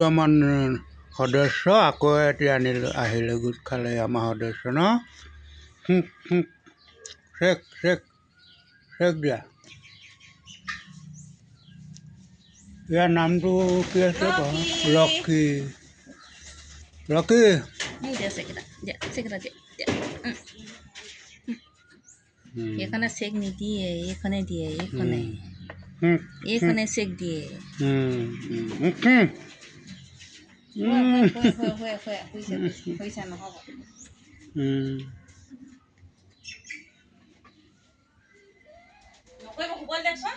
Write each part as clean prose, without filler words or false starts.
আমাৰ সদস্য আকৌ এতিয়া আহিলে গোট খালে আমাৰ সদস্য ন চেক চেক চেক দিয়া ইয়াৰ নামটো কি আছে লক্ষী লক্ষী এখানে চেক নিদিয়ে এইখনে দিয়ে এইখনে চেক দিয়ে হৈছে নহ'ব নকৰিব শুবলৈ দেচোন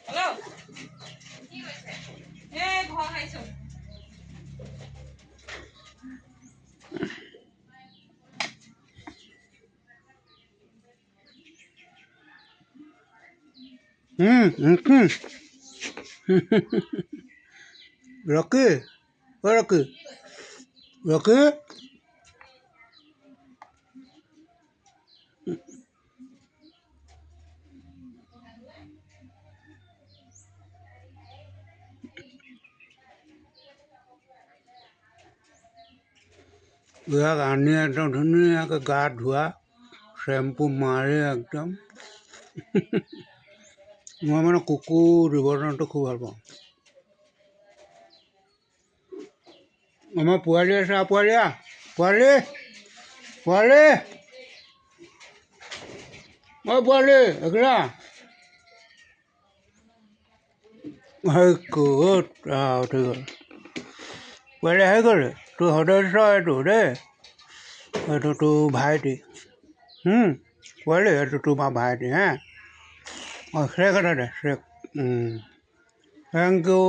হেল্ল' কি কৈছে এই ঘৰ খাইছোঁ লক্ষী লক্ষী লক্ষী ইয়াক আনি একদম ধুনীয়াকৈ গা ধোৱা শ্বেম্পু মাৰি একদম মই মানে কুকুৰ জীৱ জন্তু খুব ভাল পাওঁ আমাৰ পোৱালি আছে পোৱালি পোৱালি পোৱালি অ' পোৱালি একেৰা সেই ক'ত উঠি গ'ল পোৱালি আহি গ'ল তোৰ সদস্য এইটো দেই এইটো তোৰ ভাইটি পোৱালি এইটো তোমাৰ ভাইটি হে অঁ চেক এটা দে চেক থেংক ইউ